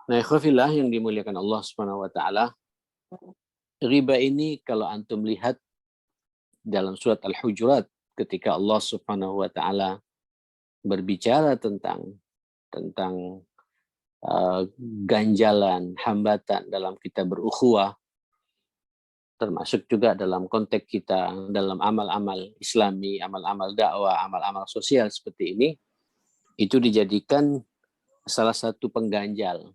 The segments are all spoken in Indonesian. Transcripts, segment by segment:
Nah, ikhwafillah yang dimuliakan Allah Subhanahu wa taala, riba ini kalau antum lihat dalam surat Al-Hujurat ketika Allah Subhanahu wa taala berbicara tentang ganjalan, hambatan dalam kita berukhuwah, termasuk juga dalam konteks kita dalam amal-amal Islami, amal-amal dakwah, amal-amal sosial seperti ini, itu dijadikan salah satu pengganjal.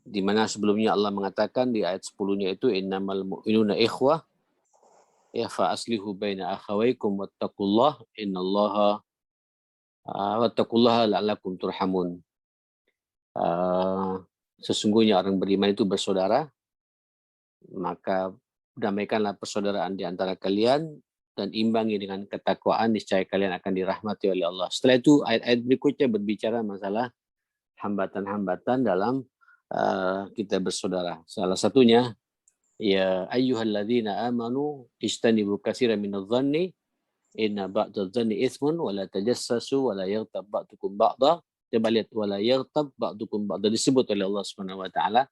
Di mana sebelumnya Allah mengatakan di ayat 10-nya itu innamal mu'minuna ikhwah ya fa aslihu baina akhawaykum wattaqullah innallaha wattaqullaha la'allakum turhamun. Sesungguhnya orang beriman itu bersaudara, maka damaikanlah persaudaraan di antara kalian dan imbangi dengan ketakwaan, niscaya kalian akan dirahmati oleh Allah. Setelah itu ayat-ayat berikutnya berbicara masalah hambatan-hambatan dalam kita bersaudara. Salah satunya ya ayyuhalladzina amanu ijtanibu katsiran minadh-dhanni inna ba'dadh-dhanni itsmun wa la tajassasu wa la yaghtab ba'dukum ba'dha. Coba lihat wala yaghtab ba'dukum ba'dha disebut oleh Allah Subhanahu wa taala.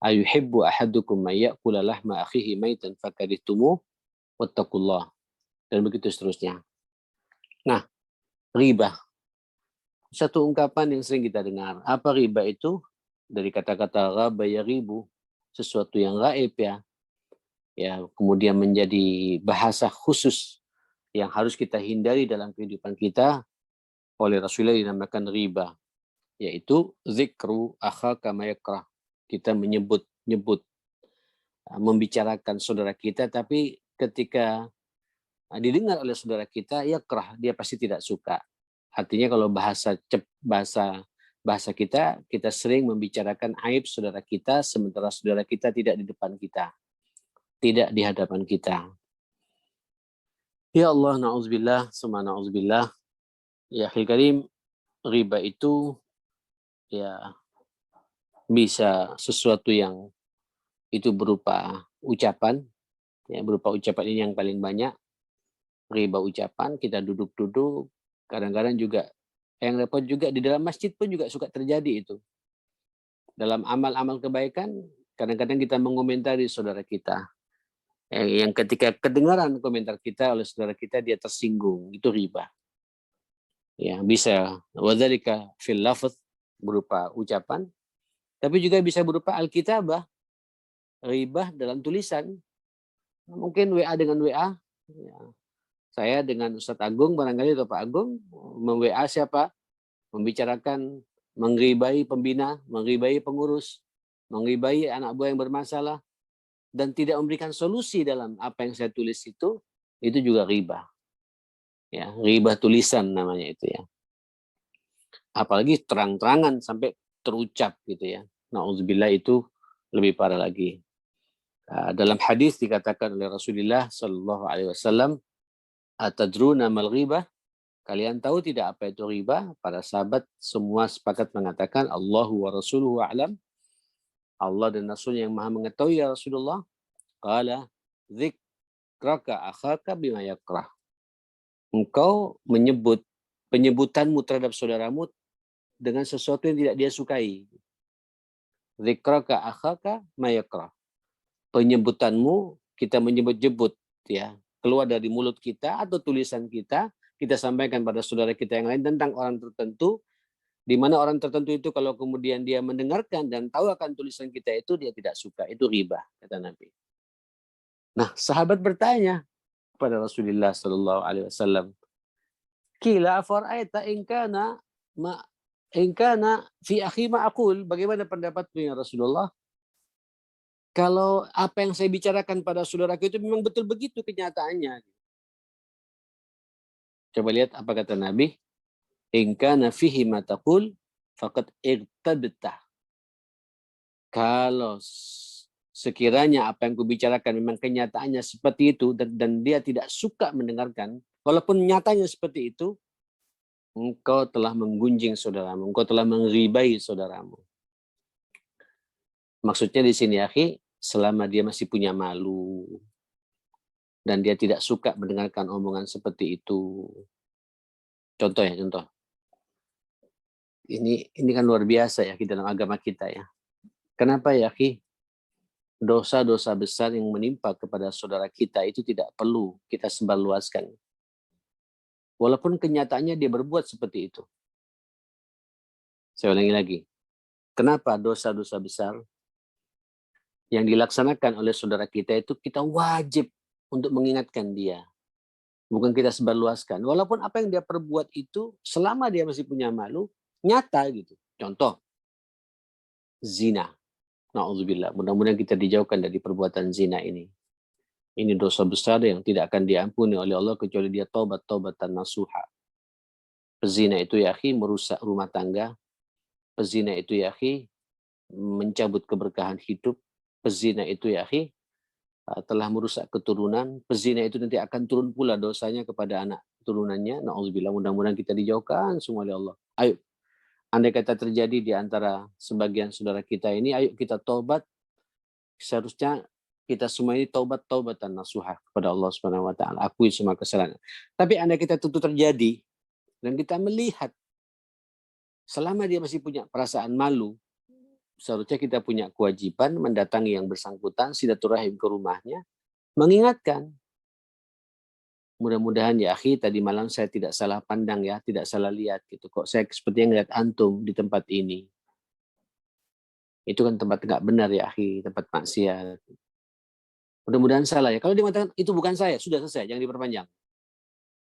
Ayuhibbu ahadukum may ya'kula lahma akhihi maitan fakarihtumuh wattaqullah, dan begitu seterusnya. Nah, riba. Satu ungkapan yang sering kita dengar. Apa riba itu? Dari kata-kata ghaba yaghibu, sesuatu yang gaib ya. Ya, kemudian menjadi bahasa khusus yang harus kita hindari dalam kehidupan kita, oleh Rasulullah dinamakan riba, yaitu zikru akhaka ma yakrah. Kita menyebut-nyebut, membicarakan saudara kita, tapi ketika didengar oleh saudara kita, yakrah, dia pasti tidak suka. Artinya kalau bahasa kita sering membicarakan aib saudara kita, sementara saudara kita tidak di depan kita, tidak di hadapan kita. Ya Allah, na'udzubillah, summa na'udzubillah. Ya akhil karim, riba itu ya bisa sesuatu yang itu berupa ucapan, ya berupa ucapan ini yang paling banyak, riba ucapan, kita duduk-duduk, kadang-kadang juga yang repot juga di dalam masjid pun juga suka terjadi itu. Dalam amal-amal kebaikan, kadang-kadang kita mengomentari saudara kita. Yang ketika kedengaran komentar kita oleh saudara kita, dia tersinggung, itu riba. Ya, bisa wadzalika fil lafz, berupa ucapan, tapi juga bisa berupa alkitabah, riba dalam tulisan. Mungkin WA dengan WA, ya. Saya dengan Ustadz Agung barangkali atau Pak Agung mem-WA siapa, membicarakan, mengribai pembina, mengribai pengurus, mengribai anak buah yang bermasalah, dan tidak memberikan solusi dalam apa yang saya tulis itu juga riba. Ya, riba tulisan namanya itu ya. Apalagi terang-terangan sampai terucap gitu ya. Nauzubillah, itu lebih parah lagi. Dalam hadis dikatakan oleh Rasulullah Shallallahu Alaihi Wasallam, atadruna mal ghibah? Kalian tahu tidak apa itu riba? Para sahabat semua sepakat mengatakan Allahu wa rasuluhu a'lam. Allah dan Rasulnya yang maha mengetahui ya Rasulullah. Qala dzikraka akhaka bima yakrah. Engkau menyebut penyebutanmu terhadap saudaramu dengan sesuatu yang tidak dia sukai. Dzikraka akhaka ma yakrah. Penyebutanmu, kita menyebut-jebut ya, keluar dari mulut kita atau tulisan kita sampaikan pada saudara kita yang lain tentang orang tertentu, di mana orang tertentu itu kalau kemudian dia mendengarkan dan tahu akan tulisan kita itu, dia tidak suka. Itu riba, kata Nabi. Nah, sahabat bertanya kepada Rasulullah Sallallahu Alaihi Wasallam, Kila afara'aita ingkana fi akhi ma aqul. Bagaimana pendapatmu ya Rasulullah? Kalau apa yang saya bicarakan pada saudaraku itu memang betul begitu kenyataannya. Coba lihat apa kata Nabi. In kana fihi ma taqul faqad irtabta. Kalau sekiranya apa yang kubicarakan memang kenyataannya seperti itu dan dia tidak suka mendengarkan, walaupun nyatanya seperti itu, engkau telah menggunjing saudaramu, engkau telah mengribai saudaramu. Maksudnya di sini akhi, selama dia masih punya malu dan dia tidak suka mendengarkan omongan seperti itu. Contoh ya, contoh. Ini kan luar biasa ya dalam agama kita ya. Kenapa ya, Ki? Dosa-dosa besar yang menimpa kepada saudara kita itu tidak perlu kita sebarluaskan. Walaupun kenyataannya dia berbuat seperti itu. Saya ulangi lagi. Kenapa dosa-dosa besar yang dilaksanakan oleh saudara kita itu kita wajib untuk mengingatkan dia. Bukan kita sebarluaskan. Walaupun apa yang dia perbuat itu selama dia masih punya malu, nyata gitu. Contoh, zina. Na'udzubillah. Mudah-mudahan kita dijauhkan dari perbuatan zina ini. Ini dosa besar yang tidak akan diampuni oleh Allah kecuali dia taubat-taubatan nasuha. Pezina itu ya akhi merusak rumah tangga. Pezina itu ya akhi mencabut keberkahan hidup. Pezina itu ya akhi telah merusak keturunan. Pezina itu nanti akan turun pula dosanya kepada anak turunannya. Na'udzubillah. Mudah-mudahan kita dijauhkan semua oleh Allah. Ayo. Andai kata terjadi di antara sebagian saudara kita ini, ayo kita taubat. Seharusnya kita semua ini taubatan nasuha kepada Allah Subhanahu wa taala. Akui semua kesalahan. Tapi andai kita tentu terjadi dan kita melihat selama dia masih punya perasaan malu, seharusnya kita punya kewajiban mendatangi yang bersangkutan, silaturahim ke rumahnya, mengingatkan. Mudah-mudahan ya akhi, tadi malam saya tidak salah pandang ya, tidak salah lihat gitu. Kok saya sepertinya ngeliat antum di tempat ini. Itu kan tempat nggak benar ya akhi, tempat maksiat. Mudah-mudahan salah ya. Kalau dia mengatakan itu bukan saya, sudah selesai, jangan diperpanjang.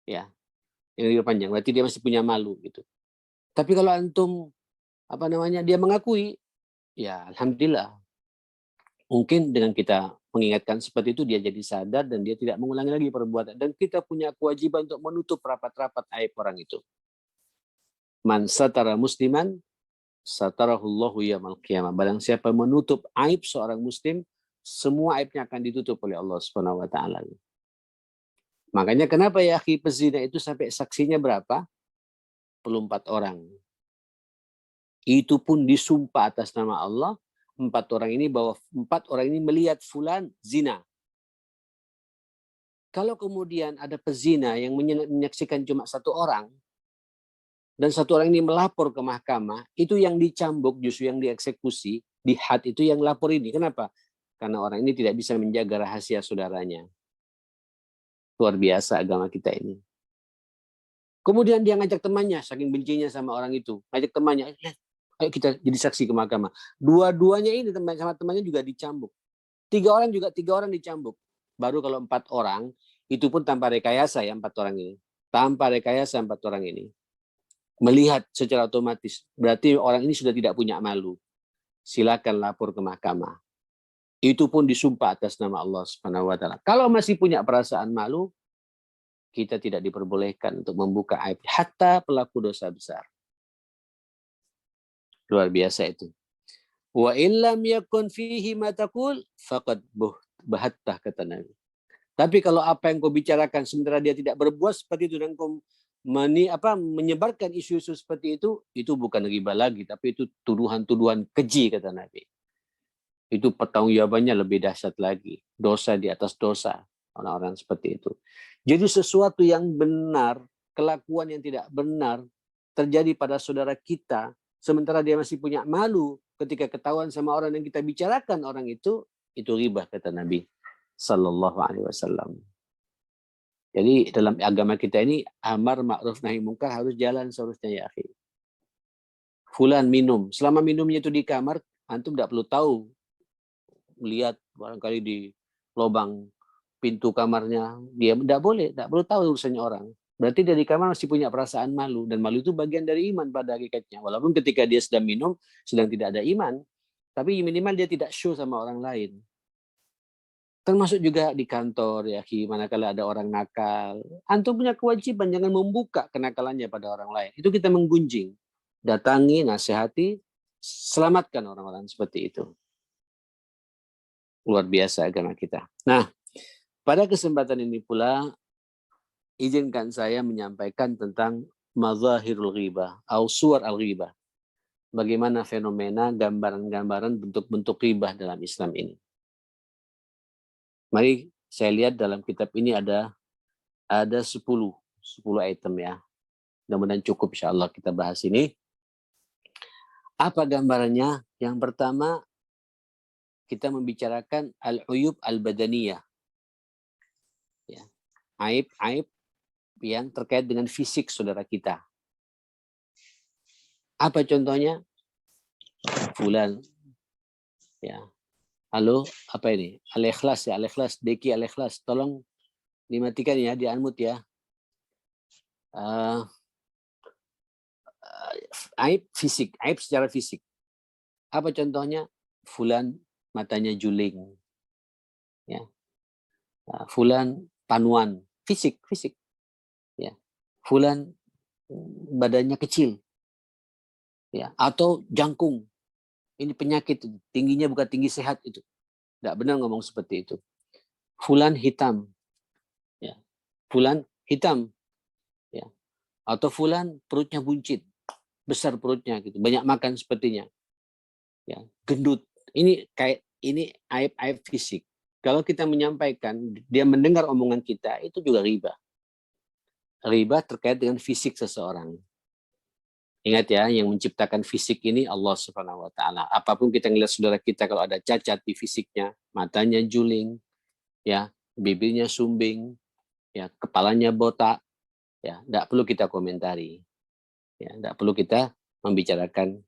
Ya, yang diperpanjang. Berarti dia masih punya malu gitu. Tapi kalau antum dia mengakui, ya alhamdulillah. Mungkin dengan kita mengingatkan seperti itu dia jadi sadar dan dia tidak mengulangi lagi perbuatan. Dan kita punya kewajiban untuk menutup rapat-rapat aib orang itu. Man satara musliman satarahullahu yaumil qiyamah. Barang siapa menutup aib seorang muslim, semua aibnya akan ditutup oleh Allah Subhanahu wa taala. Makanya kenapa ya akhi pezina itu sampai saksinya berapa? 24 orang. Itu pun disumpah atas nama Allah. 4 orang ini melihat fulan zina. Kalau kemudian ada pezina yang menyaksikan cuma 1 orang, dan 1 orang ini melapor ke mahkamah, itu yang dicambuk justru yang dieksekusi, di had itu yang lapor ini. Kenapa? Karena orang ini tidak bisa menjaga rahasia saudaranya. Luar biasa agama kita ini. Kemudian dia ngajak temannya, saking bencinya sama orang itu. Ngajak temannya, ayo kita jadi saksi ke mahkamah. Dua-duanya ini sama temannya juga dicambuk. 3 orang dicambuk. Baru kalau 4 orang, itu pun tanpa rekayasa ya 4 orang ini. Tanpa rekayasa 4 orang ini. Melihat secara otomatis. Berarti orang ini sudah tidak punya malu. Silakan lapor ke mahkamah. Itu pun disumpah atas nama Allah Subhanahu wa taala. Kalau masih punya perasaan malu, kita tidak diperbolehkan untuk membuka aib hatta pelaku dosa besar. Luar biasa itu. Wa illam yakun fihi ma taqul faqad bahattah kata Nabi. Tapi kalau apa yang kau bicarakan sementara dia tidak berbuat seperti itu dan kau menyebarkan isu-isu seperti itu bukan riba lagi, tapi itu tuduhan-tuduhan keji kata Nabi. Itu pertanggungjawabannya lebih dahsyat lagi. Dosa di atas dosa orang-orang seperti itu. Jadi sesuatu yang benar, kelakuan yang tidak benar terjadi pada saudara kita, sementara dia masih punya malu ketika ketahuan sama orang yang kita bicarakan orang itu riba kata Nabi Sallallahu Alaihi Wasallam. Jadi dalam agama kita ini amar ma'ruf nahi mungkar harus jalan seharusnya ya akhi. Fulan minum, selama minumnya itu di kamar, antum tidak perlu tahu, melihat barangkali di lubang pintu kamarnya, dia tidak perlu tahu urusannya orang. Berarti dari kamar masih punya perasaan malu, dan malu itu bagian dari iman pada hakikatnya. Walaupun ketika dia sedang minum, sedang tidak ada iman, tapi minimal dia tidak show sama orang lain. Termasuk juga di kantor ya, manakala ada orang nakal, antum punya kewajiban jangan membuka kenakalannya pada orang lain. Itu kita menggunjing, datangi, nasihati, selamatkan orang-orang seperti itu. Luar biasa agama kita. Nah, pada kesempatan ini pula, izinkan saya menyampaikan tentang mazahirul ghibah, atau suwar al-ghibah. Bagaimana fenomena, gambaran-gambaran bentuk-bentuk ghibah dalam Islam ini. Mari saya lihat dalam kitab ini ada 10 item ya. Mudah-mudahan cukup insya Allah kita bahas ini. Apa gambarannya? Yang pertama, kita membicarakan al-uyub al-badaniyah. Ya. Aib-aib yang terkait dengan fisik saudara kita. Apa contohnya? Fulan. Ya. Halo, apa ini? Al-Ikhlas ya, Al-Ikhlas, Deki Al-Ikhlas. Tolong dimatikan ya, di-unmute ya. Aib fisik, aib secara fisik. Apa contohnya? Fulan matanya juling. Ya. Fulan panuan, fisik. Ya. Fulan badannya kecil. Ya. Atau jangkung. Ini penyakit, tingginya bukan tinggi sehat itu. Tidak benar ngomong seperti itu. Fulan hitam. Ya. Fulan hitam. Ya. Atau fulan perutnya buncit. Besar perutnya gitu, banyak makan sepertinya. Ya, gendut. Ini aib-aib fisik. Kalau kita menyampaikan, dia mendengar omongan kita, itu juga riba. Riba terkait dengan fisik seseorang. Ingat ya, yang menciptakan fisik ini Allah Subhanahu wa taala. Apapun kita ngelihat saudara kita kalau ada cacat di fisiknya, matanya juling, ya, bibirnya sumbing, ya, kepalanya botak, ya, tidak perlu kita komentari. Ya, tidak perlu kita membicarakan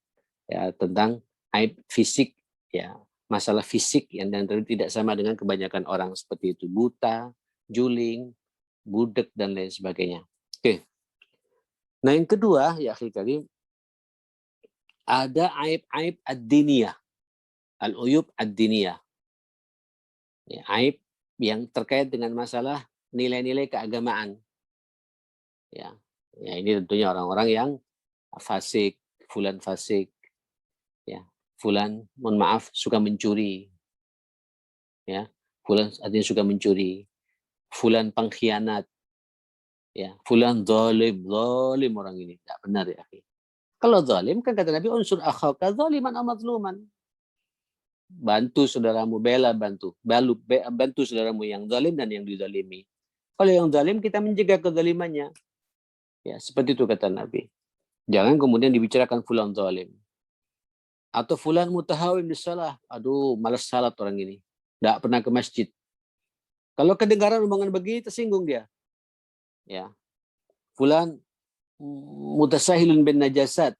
ya tentang aib fisik, ya, masalah fisik yang tidak sama dengan kebanyakan orang seperti itu, buta, juling, budek dan lain sebagainya. Oke. Nah, yang kedua, ya akhir kali ada aib-aib ad-diniyah, al-uyub ad-diniyah. Ya, aib yang terkait dengan masalah nilai-nilai keagamaan. Ya. Ya, ini tentunya orang-orang yang fasik, fulan fasik, ya. Fulan, mohon maaf, suka mencuri. Ya. Fulan artinya suka mencuri. Fulan pengkhianat. Ya, fulan zalim orang ini. Tidak benar ya. Kalau zalim kan kata Nabi unsur akhaka zaliman aw mazluman. Bantu saudaramu, bantu saudaramu yang zalim dan yang dizalimi. Kalau yang zalim kita mencegah kezalimannya. Ya, seperti itu kata Nabi. Jangan kemudian dibicarakan fulan zalim. Atau fulan mutahawim bisalah. Aduh, malas salat orang ini. Tidak pernah ke masjid. Kalau kedengaran omongan begini tersinggung dia. Ya. Fulan mutasahilun bin najasat.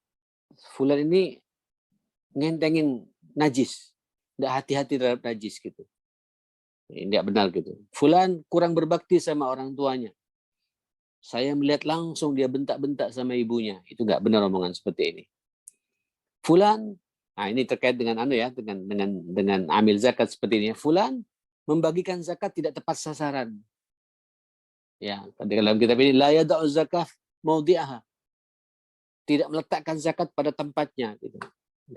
Fulan ini ngentengin najis. Tidak hati-hati terhadap najis gitu. Ini tidak benar gitu. Fulan kurang berbakti sama orang tuanya. Saya melihat langsung dia bentak-bentak sama ibunya. Itu nggak benar omongan seperti ini. Fulan, nah ini terkait dengan dengan amil zakat seperti ini. Fulan membagikan zakat tidak tepat sasaran. Ya, dalam kitab ini la yada'u zakat maudi'aha. Tidak meletakkan zakat pada tempatnya gitu.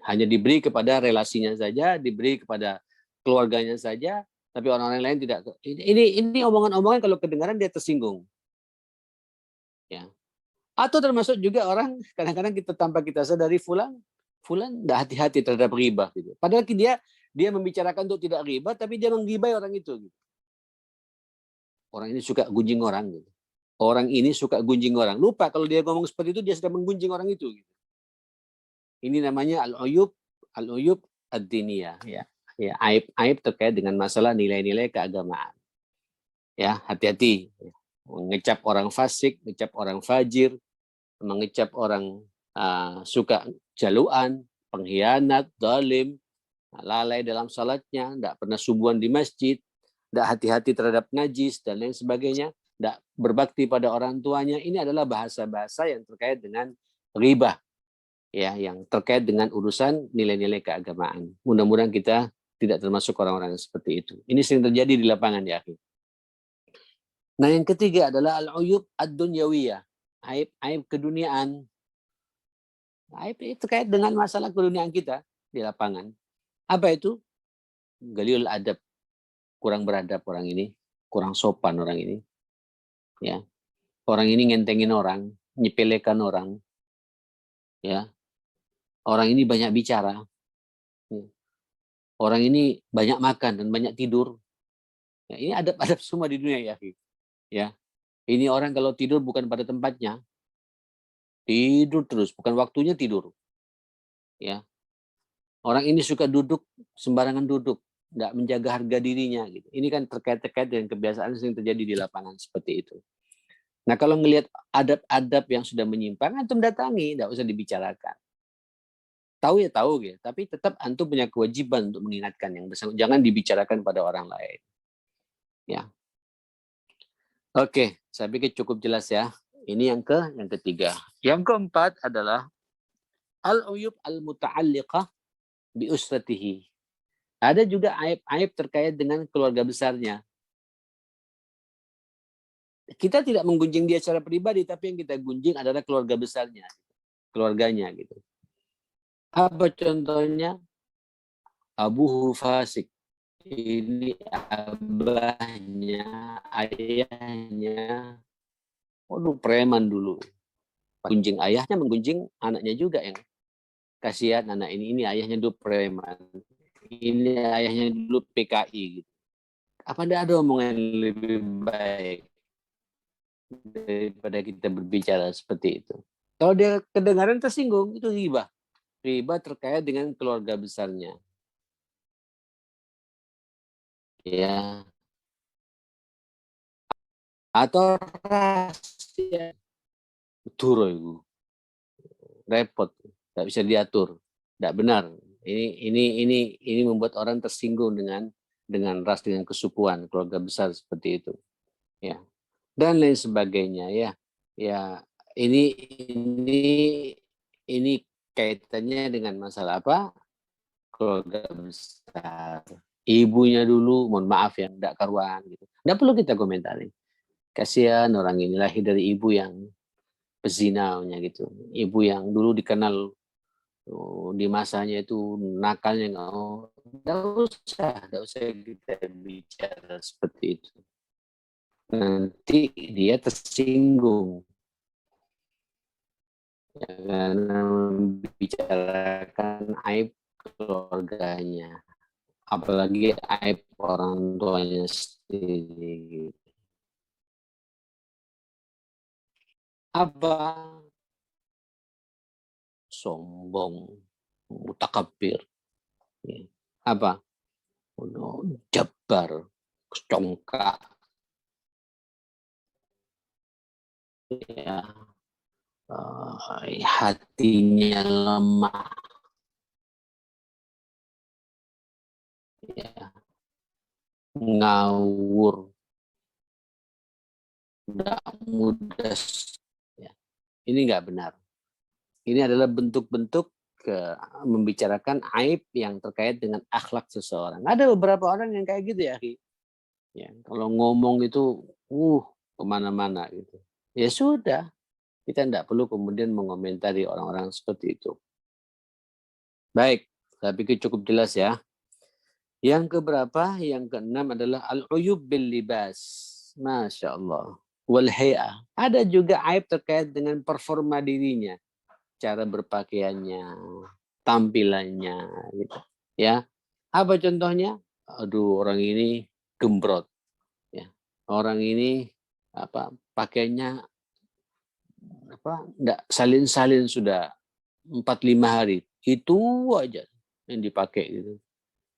Hanya diberi kepada relasinya saja, diberi kepada keluarganya saja, tapi orang-orang lain tidak. Ini omongan-omongan kalau kedengaran dia tersinggung. Ya. Atau termasuk juga orang kadang-kadang tanpa kita sadari fulan tidak hati-hati terhadap riba gitu. Padahal dia membicarakan untuk tidak riba, tapi dia menggibai orang itu gitu. Orang ini suka gunjing orang gitu. Orang ini suka gunjing orang. Lupa kalau dia ngomong seperti itu dia sedang menggunjing orang itu gitu. Ini namanya al-uyub ad-diniyah ya. Ya, aib terkait dengan masalah nilai-nilai keagamaan. Ya, hati-hati. Mengecap orang fasik, mengecap orang fajir, mengecap orang suka jaluan, pengkhianat, zalim, lalai dalam salatnya, tidak pernah subuhan di masjid, tidak hati-hati terhadap najis dan lain sebagainya, tidak berbakti pada orang tuanya. Ini adalah bahasa-bahasa yang terkait dengan ghibah. Ya, yang terkait dengan urusan nilai-nilai keagamaan. Mudah-mudahan kita tidak termasuk orang-orang yang seperti itu. Ini sering terjadi di lapangan ya, akhir. Nah, yang ketiga adalah al-uyub ad-dunyawiyah, aib keduniaan. Aib itu terkait dengan masalah keduniaan kita di lapangan. Apa itu? Galil adab, kurang beradab orang ini, kurang sopan orang ini. Ya. Orang ini ngentengin orang, nyepelekan orang. Ya. Orang ini banyak bicara. Orang ini banyak makan dan banyak tidur. Ya, ini adab-adab semua di dunia ya. Ya. Ini orang kalau tidur bukan pada tempatnya. Tidur terus, bukan waktunya tidur. ya. Orang ini suka duduk sembarangan duduk, nggak menjaga harga dirinya gitu. Ini kan terkait dengan kebiasaan yang terjadi di lapangan seperti itu. Nah, kalau ngelihat adab-adab yang sudah menyimpang, antum datangi, nggak usah dibicarakan. Tahu ya tahu gitu, tapi tetap antum punya kewajiban untuk mengingatkan yang bersangkutan. Jangan dibicarakan pada orang lain. Ya. Oke, saya pikir cukup jelas ya. Ini yang ketiga. Yang keempat adalah al-uyub al-muta'alliqah bi usratihi. Ada juga aib-aib terkait dengan keluarga besarnya. Kita tidak menggunjing dia secara pribadi, tapi yang kita gunjing adalah keluarga besarnya, keluarganya gitu. Apa contohnya? Abuhu fasik. Ini abahnya, ayahnya, waduh preman dulu. Gunjing ayahnya, menggunjing anaknya juga yang kasihan anak ini ayahnya dulu preman. Ini ayahnya dulu PKI gitu. Apa ada omongan yang lebih baik daripada kita berbicara seperti itu? Kalau dia kedengaran tersinggung, itu ghibah. Ghibah terkait dengan keluarga besarnya. Ya. Atau rahasia. Betul itu. Repot. Nggak bisa diatur. Nggak benar. Ini membuat orang tersinggung dengan ras, dengan kesukuan, keluarga besar seperti itu. Ya. Dan lain sebagainya ya. Ya, ini kaitannya dengan masalah apa? Keluarga besar. Ibunya dulu, mohon maaf ya, tidak karuan gitu. Tidak perlu kita komentari. Kasihan orang ini lahir dari ibu yang pezinanya gitu. Ibu yang dulu dikenal di masanya itu nakalnya tidak usah kita bicara seperti itu. Nanti dia tersinggung karena membicarakan aib keluarganya, apalagi aib orang tuanya sendiri. Apa? Sombong, mutakabir. Apa? Jabar, congkak, ya, hatinya lemah, ya, ngawur, tidak mudah. Ya. Ini nggak benar. Ini adalah bentuk-bentuk membicarakan aib yang terkait dengan akhlak seseorang. Ada beberapa orang yang kayak gitu ya, ya kalau ngomong itu, kemana-mana gitu. Ya sudah, kita tidak perlu kemudian mengomentari orang-orang seperti itu. Baik, saya pikir cukup jelas ya. Yang keberapa? Yang keenam adalah al-uyub bil libas. Masya Allah. Wal hay'ah. Ada juga aib terkait dengan performa dirinya. Cara berpakaiannya, tampilannya. Gitu. Ya. Apa contohnya? Aduh, orang ini gembrot. Ya. Orang ini pakainya enggak salin-salin sudah 4-5 hari. Itu aja yang dipakai gitu.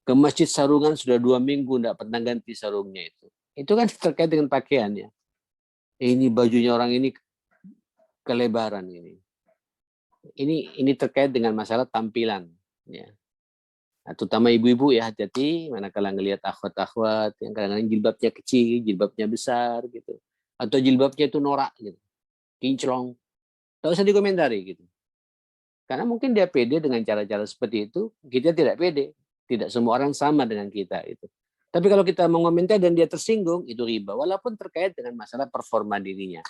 Ke masjid sarungan sudah 2 minggu enggak pernah ganti sarungnya itu. Itu kan terkait dengan pakaiannya. Ini bajunya orang ini kelebaran ini. Ini terkait dengan masalah tampilan ya. Nah, terutama ibu-ibu ya, hati-hati manakala ngelihat akhwat-akhwat yang kadang-kadang jilbabnya kecil, jilbabnya besar gitu. Atau jilbabnya itu norak gitu. Kinclong. Enggak usah dikomentari gitu. Karena mungkin dia pede dengan cara-cara seperti itu, kita tidak pede. Tidak semua orang sama dengan kita itu. Tapi kalau kita mengomentari dan dia tersinggung, itu riba. Walaupun terkait dengan masalah performa dirinya,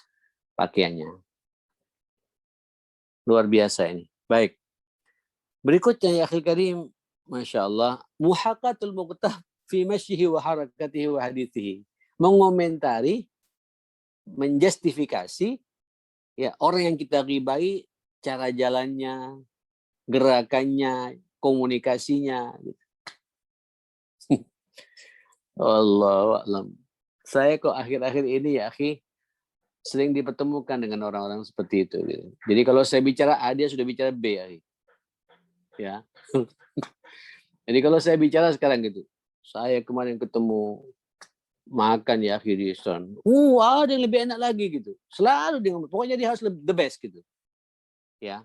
pakaiannya. Luar biasa ini. Baik. Berikutnya ya akhil karim, Masya Allah, muhaqatul muqtah fi masyihi wa harakatihi wa hadithihi. Mengomentari, menjustifikasi ya orang yang kita ribai, cara jalannya, gerakannya, komunikasinya. Allahu a'lam. Saya kok akhir-akhir ini ya, akhi, sering dipertemukan dengan orang-orang seperti itu. Gitu. Jadi kalau saya bicara A, dia sudah bicara B. Akhi. Ya. Jadi kalau saya bicara sekarang gitu, saya kemarin ketemu makan ya di restoran. Ada yang lebih enak lagi gitu. Selalu dia ngomong, pokoknya dia harus the best gitu. Ya.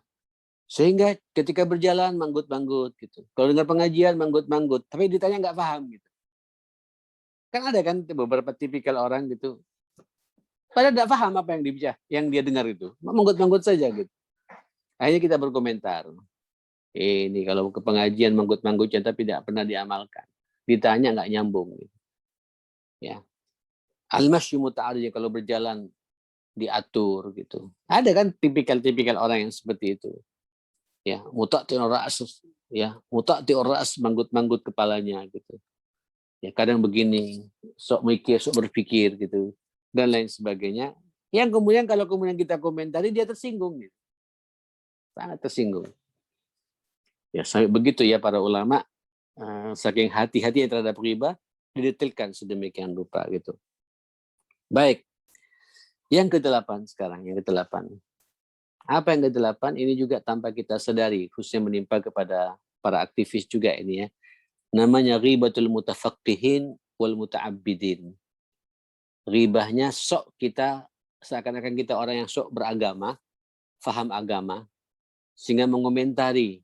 Sehingga ketika berjalan manggut-manggut gitu. Kalau dengar pengajian manggut-manggut, tapi ditanya nggak paham gitu. Kan ada kan beberapa tipikal orang gitu. Padahal nggak paham apa yang dia dengar itu. Manggut-manggut saja gitu. Akhirnya kita berkomentar. Ini kalau ke pengajian manggut-manggutnya tapi tidak pernah diamalkan. Ditanya nggak nyambung. Gitu. Ya. Al-masyu muta'arij, kalau berjalan diatur gitu. Ada kan tipikal-tipikal orang yang seperti itu. Ya, muta'ti'ur ra's, ya, muta'ti'ur ra's, manggut-manggut kepalanya gitu. Ya, kadang begini, sok mikir, sok berpikir gitu dan lain sebagainya. Yang kemudian kalau kemudian kita komentari dia tersinggung gitu. Sangat tersinggung. Ya, sampai begitu ya para ulama saking hati-hati terhadap riba didetailkan sedemikian rupa gitu. Baik. Yang ke-8 sekarang, yang ke-8. Apa yang ke-8 ini juga tanpa kita sadari, khususnya menimpa kepada para aktivis juga ini ya. Namanya ghibatul mutafaqqihin wal muta'abbidin. Ribahnya sok kita, seakan-akan kita orang yang sok beragama, faham agama, sehingga mengomentari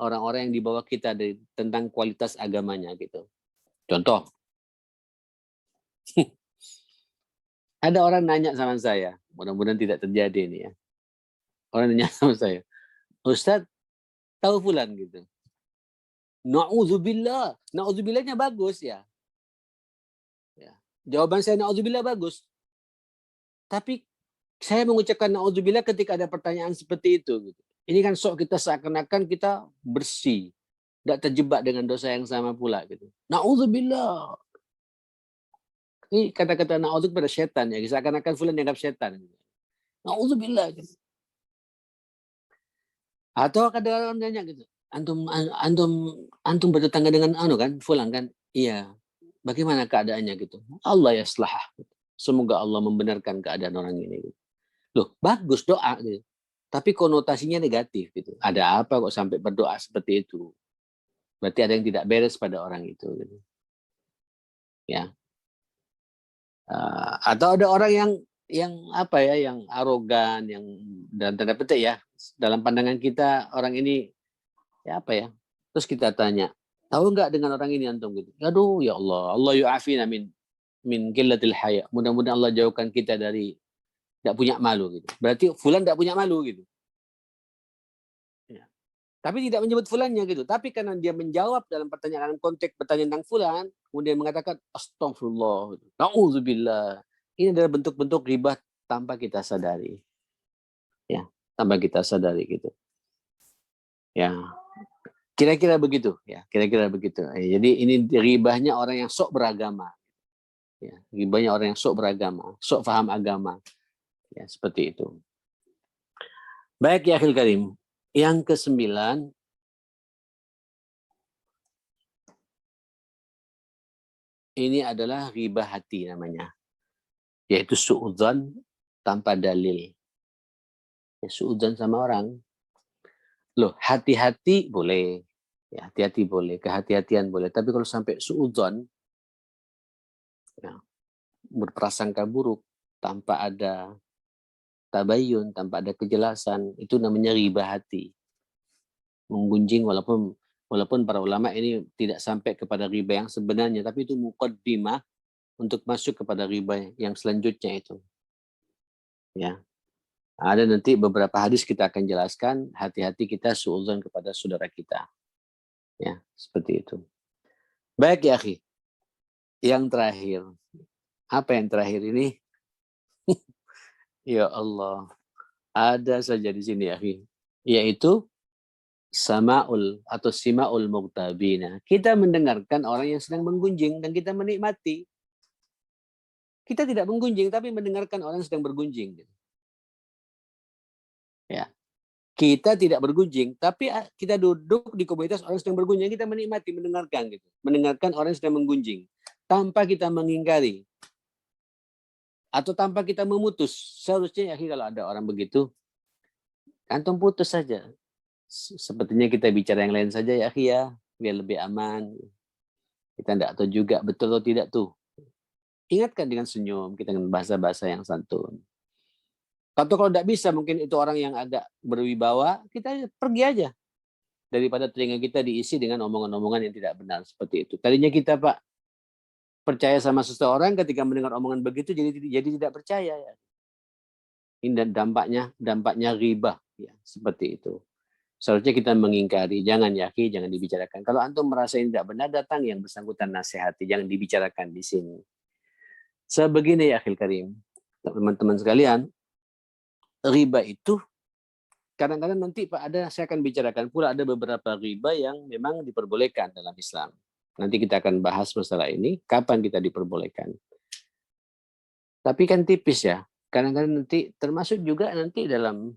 orang-orang yang di bawah kita tentang kualitas agamanya gitu. Contoh, ada orang nanya sama saya, mudah-mudahan tidak terjadi ini ya. Orang nanya sama saya, Ustadz, tahu fulan gitu. Na'udzubillah. Na'udzubillahnya bagus ya. Jawaban saya na'udzubillah bagus. Tapi saya mengucapkan na'udzubillah ketika ada pertanyaan seperti itu. Gitu. Ini kan sok kita seakan-akan kita bersih. Tidak terjebak dengan dosa yang sama pula. Gitu. Na'udzubillah. Ini kata-kata na'udzu kepada setan ya. Seakan-akan fulan dianggap setan. Gitu. Na'udzubillah. Gitu. Atau kadang-kadang nanya gitu. Antum bertetangga dengan fulan kan? Iya. Bagaimana keadaannya gitu? Allah yaslah. Semoga Allah membenarkan keadaan orang ini. Gitu. Loh, bagus doa gitu. Tapi konotasinya negatif gitu. Ada apa kok sampai berdoa seperti itu? Berarti ada yang tidak beres pada orang itu. Gitu. Ya. Atau ada orang yang apa ya, yang arogan, yang dalam tanda petik ya, dalam pandangan kita orang ini ya apa ya? Terus kita tanya, tahu nggak dengan orang ini antum gitu? Aduh ya Allah, Allah yu'afina min qillatil haya. Mudah-mudahan Allah jauhkan kita dari tidak punya malu gitu. Berarti fulan tidak punya malu gitu. Ya. Tapi tidak menyebut fulannya gitu. Tapi karena dia menjawab dalam pertanyaan konteks bertanya tentang fulan, kemudian mengatakan astagfirullah, na'udzubillah. Ini adalah bentuk-bentuk riba tanpa kita sadari. Ya, tanpa kita sadari gitu. Ya. Kira-kira begitu ya, kira-kira begitu. Jadi ini ribahnya orang yang sok beragama. Ya, ribahnya orang yang sok beragama, sok paham agama. Ya, seperti itu. Baik ya akhil karim. Yang ke-9, ini adalah riba hati namanya. Yaitu su'udzon tanpa dalil. Ya, su'udzon sama orang. Loh, hati-hati boleh. Ya, hati-hati boleh, kehati-hatian boleh. Tapi kalau sampai su'udzon, ya, berprasangka buruk, tanpa ada tabayun, tanpa ada kejelasan, itu namanya riba hati. Menggunjing walaupun para ulama ini tidak sampai kepada riba yang sebenarnya, tapi itu muqaddimah untuk masuk kepada riba yang selanjutnya itu. Ya. Ada nanti beberapa hadis kita akan jelaskan, hati-hati kita suudzon kepada saudara kita. Ya, seperti itu. Baik ya, akhi. Yang terakhir. Apa yang terakhir ini? Ya Allah. Ada saja di sini, akhi. Yaitu sama'ul atau sima'ul muqtabina. Kita mendengarkan orang yang sedang menggunjing dan kita menikmati. Kita tidak menggunjing tapi mendengarkan orang yang sedang bergunjing. Ya. Kita tidak bergunjing, tapi kita duduk di komunitas orang yang sedang bergunjing, kita menikmati, mendengarkan gitu. Mendengarkan orang yang sedang menggunjing tanpa kita mengingkari atau tanpa kita memutus. Seharusnya ya kalau ada orang begitu, antum putus saja. sepertinya kita bicara yang lain saja ya akhi ya, biar lebih aman. Kita tidak tahu juga betul atau tidak tuh. Ingatkan dengan senyum, kita dengan bahasa-bahasa yang santun. Atau kalau tidak bisa, mungkin itu orang yang agak berwibawa, kita pergi aja. Daripada telinga kita diisi dengan omongan-omongan yang tidak benar seperti itu. Tadinya kita Pak percaya sama seseorang, ketika mendengar omongan begitu jadi tidak percaya ya. Ini dampaknya riba ya, seperti itu. Seharusnya kita mengingkari, jangan yaki, jangan dibicarakan. Kalau antum merasa ini tidak benar, datang yang bersangkutan nasihati, jangan dibicarakan di sini. Sebegini ya akhil karim, teman-teman sekalian, riba itu kadang-kadang nanti Pak saya akan bicarakan pula ada beberapa riba yang memang diperbolehkan dalam Islam. Nanti kita akan bahas masalah ini, kapan kita diperbolehkan. Tapi kan tipis ya, kadang-kadang nanti termasuk juga nanti dalam,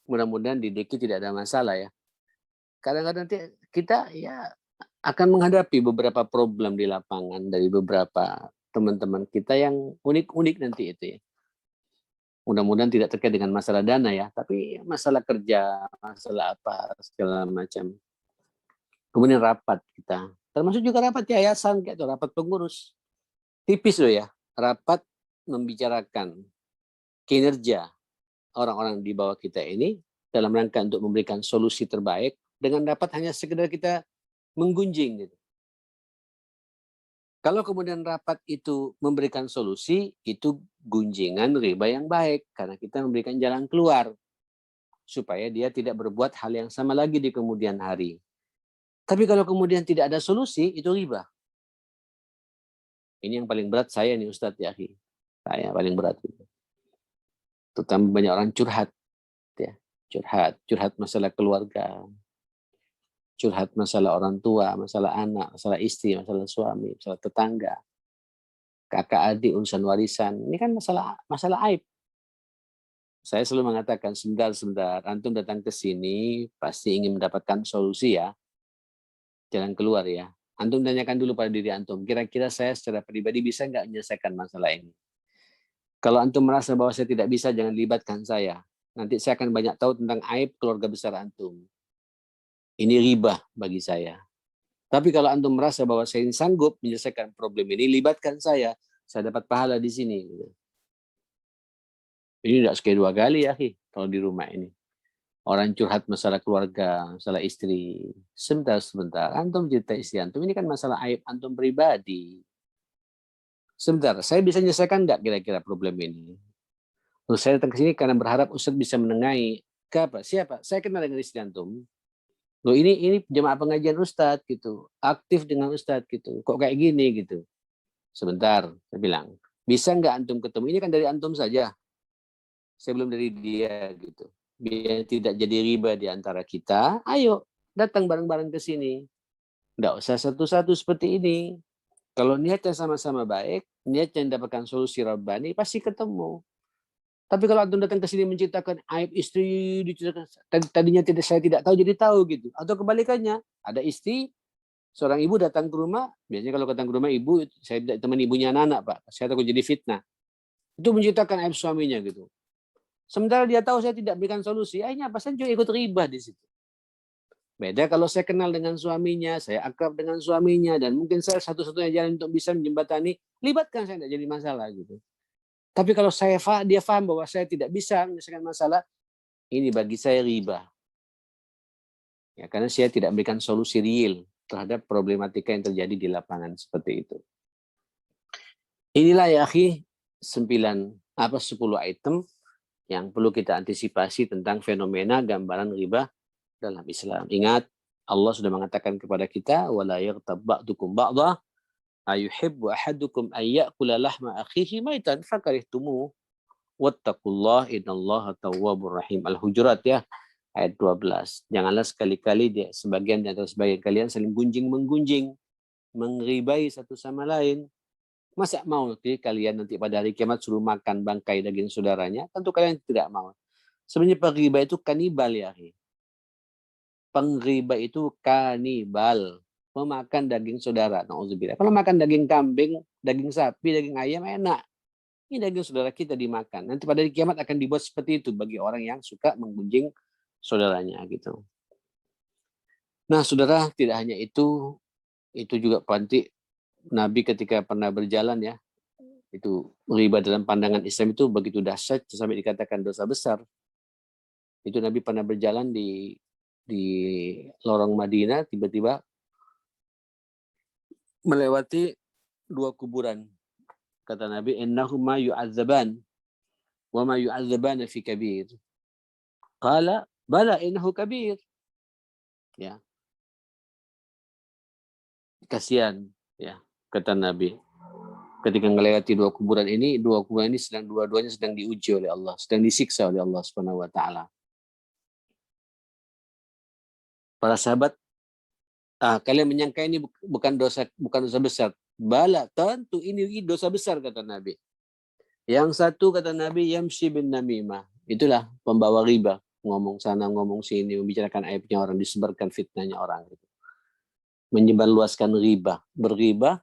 mudah-mudahan di DKI tidak ada masalah ya. Kadang-kadang nanti kita ya akan menghadapi beberapa problem di lapangan dari beberapa teman-teman kita yang unik-unik nanti itu ya. Mudah-mudahan tidak terkait dengan masalah dana ya, tapi masalah kerja, masalah apa, segala macam. Kemudian rapat kita, termasuk juga rapat yayasan, kayak itu, rapat pengurus. Tipis loh ya, rapat membicarakan kinerja orang-orang di bawah kita ini dalam rangka untuk memberikan solusi terbaik, dengan dapat hanya sekedar kita menggunjing gitu. Kalau kemudian rapat itu memberikan solusi, itu gunjingan riba yang baik. Karena kita memberikan jalan keluar. Supaya dia tidak berbuat hal yang sama lagi di kemudian hari. Tapi kalau kemudian tidak ada solusi, itu riba. Ini yang paling berat saya nih Ustadz Yahi. Saya paling berat. Terutama banyak orang curhat. Ya. Curhat masalah keluarga. Curhat masalah orang tua, masalah anak, masalah istri, masalah suami, masalah tetangga, kakak adik, urusan warisan. Ini kan masalah aib. Saya selalu mengatakan, sebentar, antum datang ke sini pasti ingin mendapatkan solusi ya, jalan keluar ya. Antum tanyakan dulu pada diri antum, kira-kira saya secara pribadi bisa nggak menyelesaikan masalah ini? Kalau antum merasa bahwa saya tidak bisa, jangan libatkan saya. Nanti saya akan banyak tahu tentang aib keluarga besar antum. Ini riba bagi saya. Tapi kalau antum merasa bahwa saya ini sanggup menyelesaikan problem ini, libatkan saya dapat pahala di sini. Ini tidak sekali dua kali ya, kalau di rumah ini. Orang curhat masalah keluarga, masalah istri. Sebentar. Antum cerita istri antum, ini kan masalah aib antum pribadi. Sebentar, saya bisa menyelesaikan nggak kira-kira problem ini? Terus saya datang ke sini karena berharap Ustadz bisa menengahi. Siapa? Saya kenal dengan istri antum. Loh ini jemaah pengajian Ustadz gitu, aktif dengan Ustadz gitu, kok kayak gini gitu. Sebentar, saya bilang, bisa nggak antum ketemu? Ini kan dari antum saja, saya belum dari dia gitu. Biar tidak jadi riba di antara kita, ayo datang bareng-bareng ke sini. Nggak usah satu-satu seperti ini. Kalau niatnya sama-sama baik, niatnya mendapatkan solusi Rabbani, pasti ketemu. Tapi kalau antum datang ke sini menceritakan aib istri, tadinya saya tidak tahu jadi tahu gitu. Atau kebalikannya, ada istri, seorang ibu datang ke rumah, biasanya kalau datang ke rumah ibu, saya tidak teman ibunya anak-anak Pak, saya takut jadi fitnah. Itu menceritakan aib suaminya gitu. Sementara dia tahu saya tidak berikan solusi, akhirnya apa? Saya juga ikut riba di situ. Beda kalau saya kenal dengan suaminya, saya akrab dengan suaminya, dan mungkin saya satu-satunya jalan untuk bisa menjembatani, libatkan saya tidak jadi masalah gitu. Tapi kalau dia paham bahwa saya tidak bisa menyelesaikan masalah, ini bagi saya riba. Ya, karena saya tidak memberikan solusi real terhadap problematika yang terjadi di lapangan seperti itu. Inilah ya akhi 10 item yang perlu kita antisipasi tentang fenomena gambaran riba dalam Islam. Ingat, Allah sudah mengatakan kepada kita, wala yaghtab ba'dukum ba'dha ayuhibbu ahadukum ay ya'kula lahma akhihi maitan fakarihtumuh wattaqullah innallaha tawwabur rahim. Al-Hujurat ya, ayat 12. Janganlah sekali-kali sebagian di antara sebagian kalian saling gunjing-menggunjing, mengribai satu sama lain. Masa mau kalian nanti pada hari kiamat suruh makan bangkai daging saudaranya? Tentu kalian tidak mau. Sebenarnya pengriba itu kanibal ya. Pengriba itu kanibal. Memakan daging saudara. Na'udzubillah. Kalau makan daging kambing, daging sapi, daging ayam enak. Ini daging saudara kita dimakan. Nanti pada hari kiamat akan dibuat seperti itu bagi orang yang suka menggunjing saudaranya gitu. Nah, saudara, tidak hanya itu juga panti Nabi ketika pernah berjalan ya, itu riba dalam pandangan Islam itu begitu dahsyat sampai dikatakan dosa besar. Itu Nabi pernah berjalan di lorong Madinah, tiba-tiba melewati dua kuburan. Kata Nabi, innahuma yu'adzaban wa ma yu'adzaban fi kabir. Qala bala innahu kabir. Ya, kasihan ya, kata Nabi. Ketika melewati dua kuburan ini dua-duanya sedang diuji oleh Allah, sedang disiksa oleh Allah Subhanahu wa taala. Para sahabat, kalian menyangka ini bukan dosa besar. Bala, tentu ini dosa besar, kata Nabi. Yang satu, kata Nabi, yamshi bin namimah. Itulah pembawa riba, ngomong sana ngomong sini, membicarakan aibnya orang, disebarkan fitnahnya orang, menyebarluaskan riba, berriba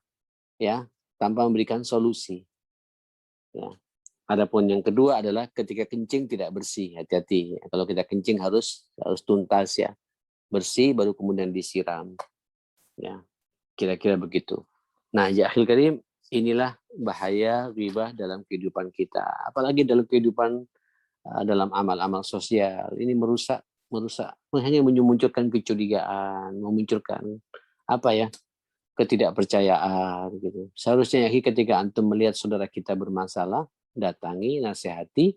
ya tanpa memberikan solusi. Ya. Adapun yang kedua adalah ketika kencing tidak bersih, hati-hati. Kalau kita kencing harus tuntas ya, bersih baru kemudian disiram. Ya, kira-kira begitu. Nah, ya akhil karim, inilah bahaya riba dalam kehidupan kita. Apalagi dalam kehidupan dalam amal-amal sosial. Ini merusak, hanya memunculkan kecurigaan, memunculkan apa ya? Ketidakpercayaan gitu. Seharusnya ya ketika antum melihat saudara kita bermasalah, datangi, nasihati,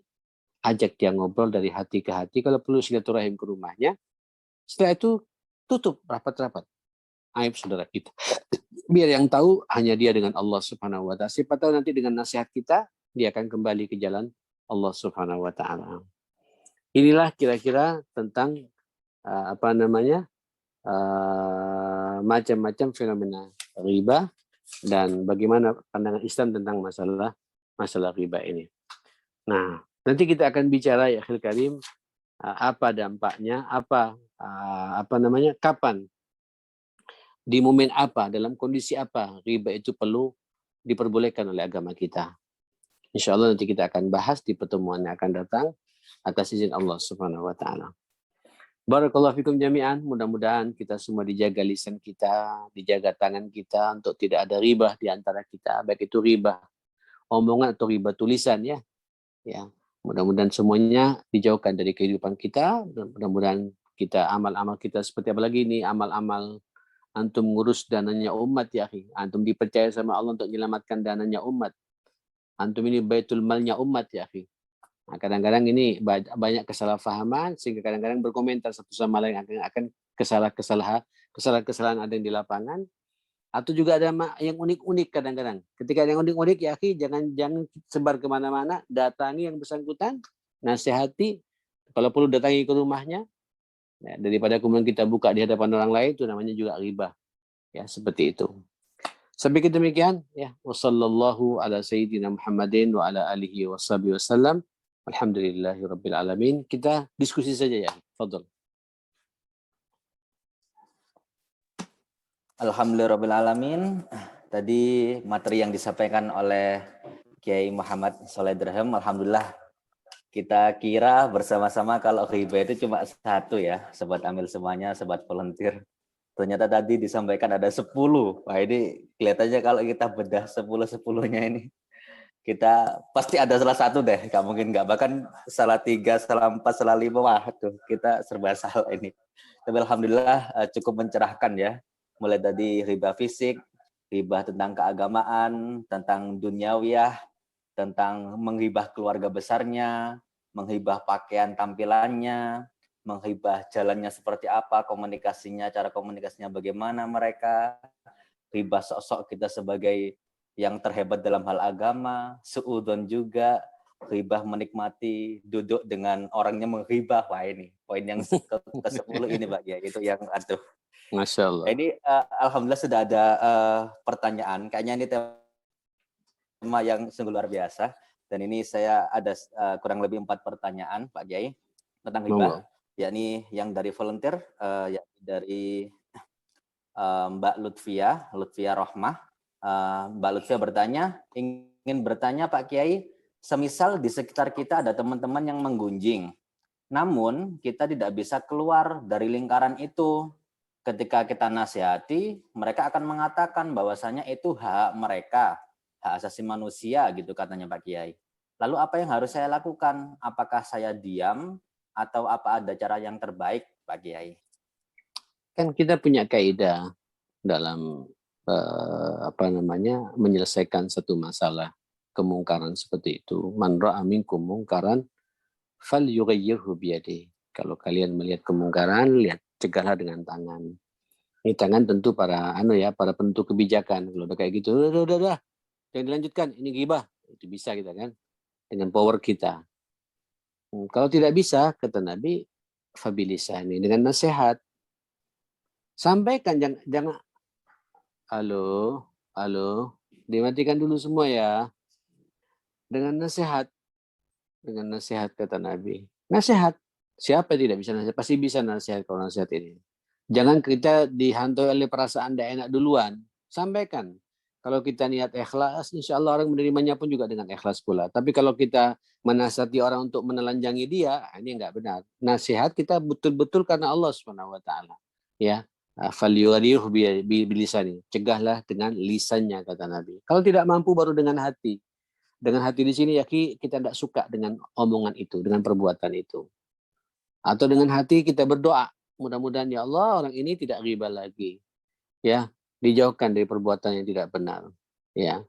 ajak dia ngobrol dari hati ke hati, kalau perlu silaturahim ke rumahnya. Setelah itu tutup rapat-rapat aib saudara kita. Biar yang tahu hanya dia dengan Allah Subhanahu wa taala. Siapa tahu nanti dengan nasihat kita dia akan kembali ke jalan Allah Subhanahu wa taala. Inilah kira-kira tentang macam-macam fenomena riba dan bagaimana pandangan Islam tentang masalah riba ini. Nah, nanti kita akan bicara ya akhil karim, apa dampaknya, kapan, di momen apa, dalam kondisi apa riba itu perlu diperbolehkan oleh agama kita. Insya Allah nanti kita akan bahas di pertemuan yang akan datang atas izin Allah Subhanahu wa taala. Barakallahu fikum jami'an. Mudah-mudahan kita semua dijaga lisan kita, dijaga tangan kita untuk tidak ada riba di antara kita, baik itu riba omongan atau riba tulisan ya. Ya. Mudah-mudahan semuanya dijauhkan dari kehidupan kita dan mudah-mudahan kita amal-amal kita seperti apa lagi ini amal-amal antum ngurus dananya umat ya akhi. Antum dipercaya sama Allah untuk menyelamatkan dananya umat. Antum ini baitul malnya umat ya akhi. Nah, kadang-kadang ini banyak kesalahpahaman sehingga kadang-kadang berkomentar satu sama lain akan kesalahan ada yang di lapangan atau juga ada yang unik-unik kadang-kadang. Ketika ada yang unik-unik ya akhi jangan sebar kemana-mana, datangi yang bersangkutan, nasihati, kalau perlu datangi ke rumahnya ya, daripada kemudian kita buka di hadapan orang lain itu namanya juga riba. Ya, seperti itu. Sampai demikian ya. Wassallallahu ala sayyidina Muhammadin wa ala alihi washabihi wasallam. Alhamdulillahirabbil alamin. Kita diskusi saja ya. Fadhal. Alhamdulillahirabbil alamin. Tadi materi yang disampaikan oleh Kiai Muhammad Soleh Dirham, alhamdulillah kita kira bersama-sama kalau riba itu cuma satu ya, sobat amil semuanya, sobat volunteer. Ternyata tadi disampaikan ada 10. Wah ini kelihatannya kalau kita bedah 10-10-nya ini, kita pasti ada salah satu deh, nggak mungkin nggak, bahkan salah 3, salah 4, salah 5, wah tuh kita serba salah ini. Tapi alhamdulillah cukup mencerahkan ya, mulai dari riba fisik, riba tentang keagamaan, tentang duniawiyah, tentang menghibah keluarga besarnya, menghibah pakaian tampilannya, menghibah jalannya seperti apa, komunikasinya, cara komunikasinya bagaimana mereka, riba sosok kita sebagai yang terhebat dalam hal agama, suudon juga, ribah menikmati duduk dengan orangnya menghibah. Wah ini poin yang ke-10 ini Pak ya, itu yang aduh. Masya Allah. Ini alhamdulillah sudah ada pertanyaan, kayaknya ini tema yang sungguh luar biasa, dan ini saya ada kurang lebih 4 pertanyaan Pak Kiai tentang ribah, yakni yang dari volunteer, yakni dari Mbak Lutfia Rohmah. Mbak Lutfia ingin bertanya Pak Kiai, semisal di sekitar kita ada teman-teman yang menggunjing, namun kita tidak bisa keluar dari lingkaran itu, ketika kita nasihati, mereka akan mengatakan bahwasanya itu hak mereka, hak asasi manusia gitu katanya Pak Kiai. Lalu apa yang harus saya lakukan? Apakah saya diam atau apa ada cara yang terbaik Pak Kiai? Kan kita punya kaidah dalam menyelesaikan satu masalah kemungkaran seperti itu. Man ra'a minkum mungkaran falyughayyirhu biyadihi. Kalau kalian melihat kemungkaran, lihat cegahlah dengan tangan. Ini tangan tentu para para penentu kebijakan. Kalau udah kayak gitu, udah, jangan dilanjutkan. Ini ghibah. Itu bisa kita kan dengan power kita. Kalau tidak bisa, kata Nabi, fabilisani, dengan nasihat. Sampaikan, jangan halo, dimatikan dulu semua ya. Dengan nasihat kata Nabi. Nasihat. Siapa yang tidak bisa nasihat? Pasti bisa nasihat kalau nasihat ini. Jangan kita dihantui oleh perasaan tidak enak duluan. Sampaikan. Kalau kita niat ikhlas, insya Allah orang menerimanya pun juga dengan ikhlas pula. Tapi kalau kita menasihati orang untuk menelanjangi dia, ini enggak benar. Nasihat kita betul-betul karena Allah Subhanahu wa taala. Ya. Falyughayyirhu bilisani. Cegahlah dengan lisannya kata Nabi. Kalau tidak mampu baru dengan hati. Dengan hati di sini ya kita tidak suka dengan omongan itu, dengan perbuatan itu. Atau dengan hati kita berdoa, mudah-mudahan ya Allah orang ini tidak riba lagi. Ya, dijauhkan dari perbuatan yang tidak benar. Ya.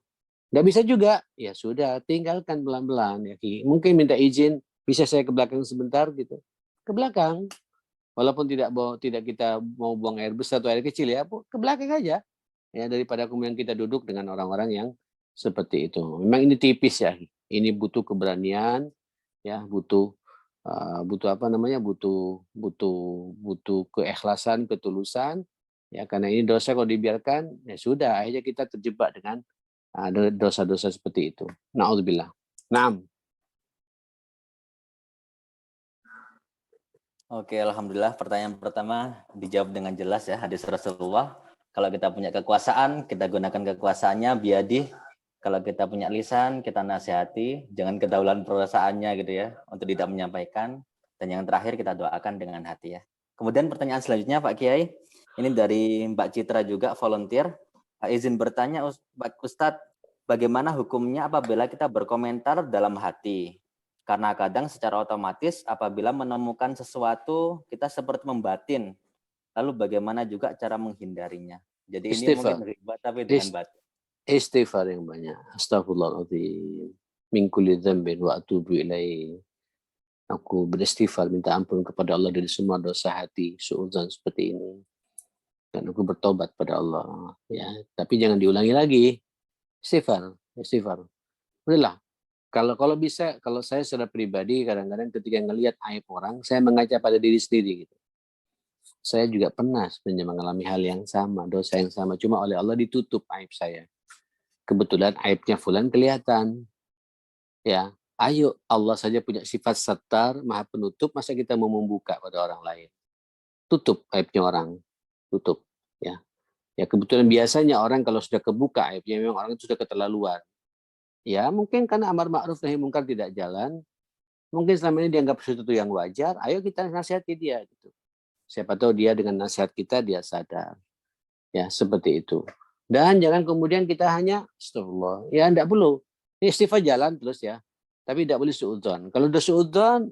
Nggak bisa juga, ya sudah, tinggalkan pelan-pelan ya Ki. Mungkin minta izin, bisa saya ke belakang sebentar gitu. Ke belakang. Walaupun tidak kita mau buang air besar atau air kecil ya, ke belakang aja. Ya, daripada kemudian kita duduk dengan orang-orang yang seperti itu. Memang ini tipis ya. Ini butuh keberanian, ya, butuh butuh keikhlasan, ketulusan. Ya, karena ini dosa kalau dibiarkan, ya sudah, akhirnya kita terjebak dengan dosa-dosa seperti itu. Na'udzubillah. Naam. Oke, alhamdulillah pertanyaan pertama dijawab dengan jelas ya, hadis Rasulullah. Kalau kita punya kekuasaan, kita gunakan kekuasaannya biadih. Kalau kita punya lisan, kita nasihati, jangan kedaulan perasaannya gitu ya, untuk tidak menyampaikan. Dan yang terakhir kita doakan dengan hati ya. Kemudian pertanyaan selanjutnya Pak Kiai, ini dari Mbak Citra juga volunteer. Izin bertanya Ustadz, bagaimana hukumnya apabila kita berkomentar dalam hati? Karena kadang secara otomatis apabila menemukan sesuatu kita seperti membatin. Lalu bagaimana juga cara menghindarinya? Jadi ini mungkin riba tapi dengan batin. Istighfar yang banyak. Astaghfirullahaladzim. Min kulli dzambin wa atubu ilaih. Aku beristighfar minta ampun kepada Allah dari semua dosa hati, suudzon seperti ini. Dan aku bertobat pada Allah. Ya, tapi jangan diulangi lagi. Istighfar. Udahlah. Kalau bisa, kalau saya secara pribadi kadang-kadang ketika ngelihat aib orang, saya mengaca pada diri sendiri gitu. Saya juga pernah sebenarnya mengalami hal yang sama, dosa yang sama, cuma oleh Allah ditutup aib saya. Kebetulan aibnya fulan kelihatan. Ya, ayo Allah saja punya sifat sattar, maha penutup, masa kita mau membuka pada orang lain? Tutup aibnya orang, tutup. Ya, ya kebetulan biasanya orang kalau sudah kebuka aibnya, memang orang itu sudah keterlaluan. Ya, mungkin karena amar ma'ruf nahi mungkar tidak jalan, mungkin selama ini dianggap sesuatu yang wajar, ayo kita nasihati dia gitu. Siapa tahu dia dengan nasihat kita dia sadar. Ya, seperti itu. Dan jangan kemudian kita hanya astagfirullah. Ya, enggak perlu. Istighfar jalan terus ya. Tapi tidak boleh suudzon. Kalau udah suudzon,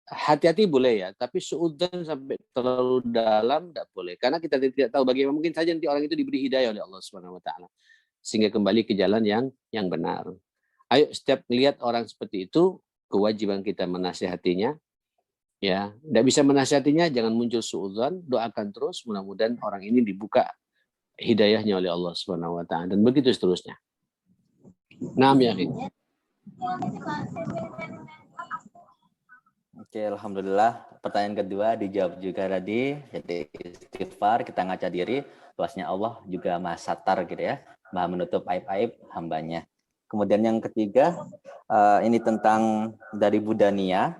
hati-hati boleh ya. Tapi suudzon sampai terlalu dalam tidak boleh. Karena kita tidak tahu bagaimana mungkin saja nanti orang itu diberi hidayah oleh Allah Subhanahu wa taala. Sehingga kembali ke jalan yang benar. Ayo setiap melihat orang seperti itu, kewajiban kita menasihatinya. Ya, tidak bisa menasihatinya, jangan muncul suudzon, doakan terus, mudah-mudahan orang ini dibuka hidayahnya oleh Allah Subhanahu wa taala dan begitu seterusnya. Naam ya. Oke, alhamdulillah. Pertanyaan kedua dijawab juga tadi. Jadi istighfar, kita ngaca diri, luasnya Allah juga Maha Sattar gitu ya, Maha menutup aib-aib hambanya. Kemudian yang ketiga, ini tentang dari Budania.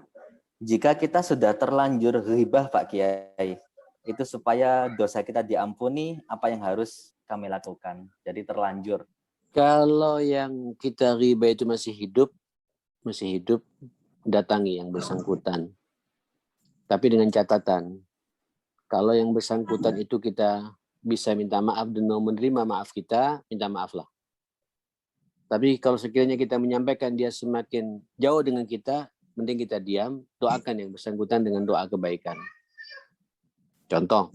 Jika kita sudah terlanjur ghibah Pak Kiai, itu supaya dosa kita diampuni, apa yang harus kami lakukan? Jadi terlanjur. Kalau yang kita riba itu masih hidup, datangi yang bersangkutan. Tapi dengan catatan, Kalau yang bersangkutan itu kita bisa minta maaf dan mau menerima maaf kita, minta maaflah. Tapi kalau sekiranya kita menyampaikan dia semakin jauh dengan kita, mending kita diam, doakan yang bersangkutan dengan doa kebaikan. Contoh,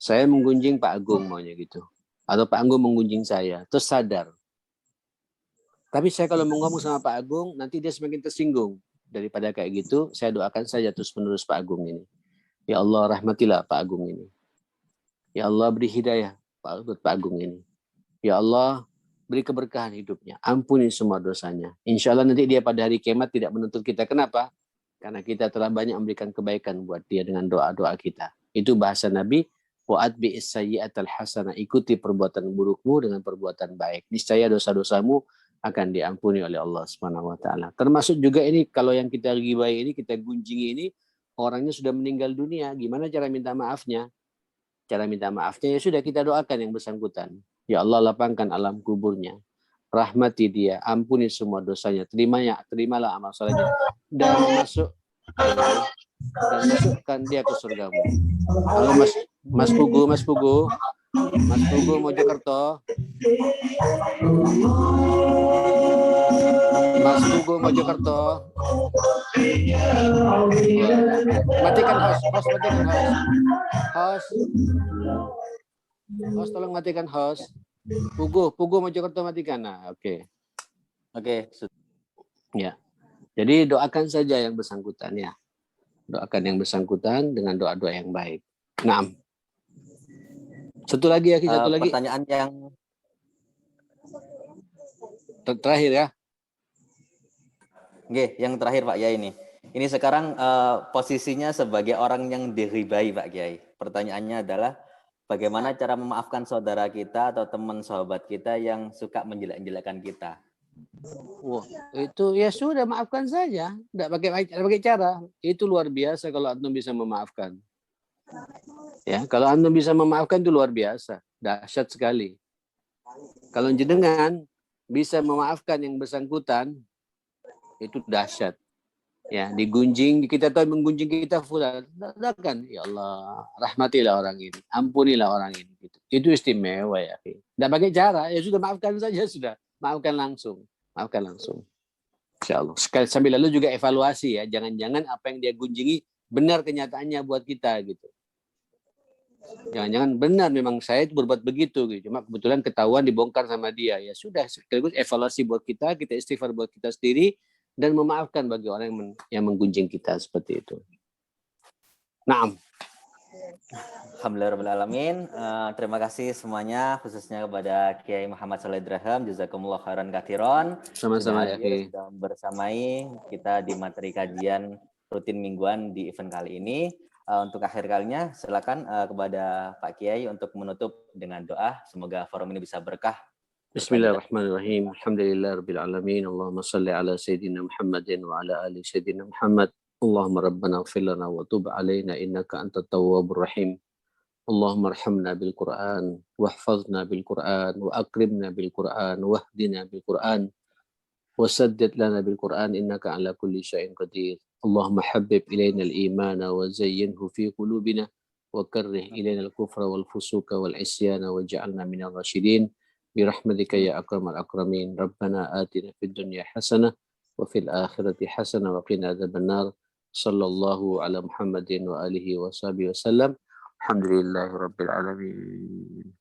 saya menggunjing Pak Agung maunya gitu. Atau Pak Agung menggunjing saya, terus sadar. Tapi saya kalau mau ngomong sama Pak Agung, nanti dia semakin tersinggung. Daripada kayak gitu, saya doakan saja terus menerus Pak Agung ini. Ya Allah, rahmatilah Pak Agung ini. Ya Allah, beri hidayah buat Pak Agung ini. Ya Allah, beri keberkahan hidupnya. Ampuni semua dosanya. Insya Allah nanti dia pada hari kiamat tidak menuntut kita. Kenapa? Karena kita telah banyak memberikan kebaikan buat dia dengan doa-doa kita. Itu bahasa Nabi, wa'adbi as-sayyi'atal hasanah. Ikuti perbuatan burukmu dengan perbuatan baik. Niscaya dosa-dosamu akan diampuni oleh Allah Subhanahu wa taala. Termasuk juga ini kalau yang kita gibai ini, kita gunjingi ini, orangnya sudah meninggal dunia. Gimana cara minta maafnya? Cara minta maafnya ya sudah kita doakan yang bersangkutan. Ya Allah, lapangkan alam kuburnya. Rahmati dia, ampuni semua dosanya. Terimalah amal salehnya dan masukkan dia ke surgamu. Halo Mas Pugu Mojokerto. Mas Pugu Mojokerto. Matikan host, tolong matikan host. Pugu Mojokerto matikan. Nah, oke. Ya. Jadi doakan saja yang bersangkutan ya. Doakan yang bersangkutan dengan doa-doa yang baik. Nah. Satu lagi. Pertanyaan yang terakhir ya. Oke, yang terakhir Pak Kiai ini. Ini sekarang posisinya sebagai orang yang diribai Pak Kiai. Pertanyaannya adalah bagaimana cara memaafkan saudara kita atau teman sahabat kita yang suka menjelek-jelekan kita? Wah, itu ya sudah maafkan saja. Tidak pakai cara. Itu luar biasa kalau antum bisa memaafkan. Ya, kalau antum bisa memaafkan itu luar biasa. Dahsyat sekali. Kalau jenengan bisa memaafkan yang bersangkutan, itu dahsyat. Ya, digunjing, kita tahu menggunjing kita fulan, kan ya Allah, rahmatilah orang ini, ampunilah orang ini gitu. Itu istimewa ya. Tidak pakai cara, ya sudah maafkan saja sudah. Maafkan langsung. Insyaallah. Sekali sambil lalu juga evaluasi ya, jangan-jangan apa yang dia gunjingi benar kenyataannya buat kita gitu. Jangan-jangan benar memang saya itu berbuat begitu gitu. Cuma kebetulan ketahuan dibongkar sama dia. Ya sudah, sekaligus evaluasi buat kita istighfar buat kita sendiri dan memaafkan bagi orang yang menggunjing kita seperti itu. Naam. Alhamdulillahirrahmanirrahim. Terima kasih semuanya, khususnya kepada Kiai Muhammad Shaleh Drahem. Jazakumullah khairan katsiran. Sama-sama ya, Kiai. Sudah bersamai kita di materi kajian rutin mingguan di event kali ini. Untuk akhir kalinya, silakan kepada Pak Kiai untuk menutup dengan doa. Semoga forum ini bisa berkah. Bismillahirrahmanirrahim. Alhamdulillahirabbil alamin. Allahumma shalli ala sayyidina Muhammadin wa ala ali sayyidina Muhammad. Allahumma rabbana ighfir lana wa tub alaina innaka antat tawwabur rahim. Allahumma arhamna bil Qur'an wahfazna bil Qur'an wa akrimna bil Qur'an wahdina bil Qur'an wasaddid lana bil Qur'an innaka ala kulli syai'in qadir. Allahumma habbib ilaina al imana wa zayyinhu fi qulubina wa karrih ilaina al kufra wal fusuqa wal isyana waj'alna minal rasyidin. برحمتك يا أكرم الأكرمين ربنا آتنا في الدنيا حسنة وفي الآخرة حسنة وقنا عذاب النار صلى الله على محمد وآله وصحبه وسلم الحمد لله رب العالمين.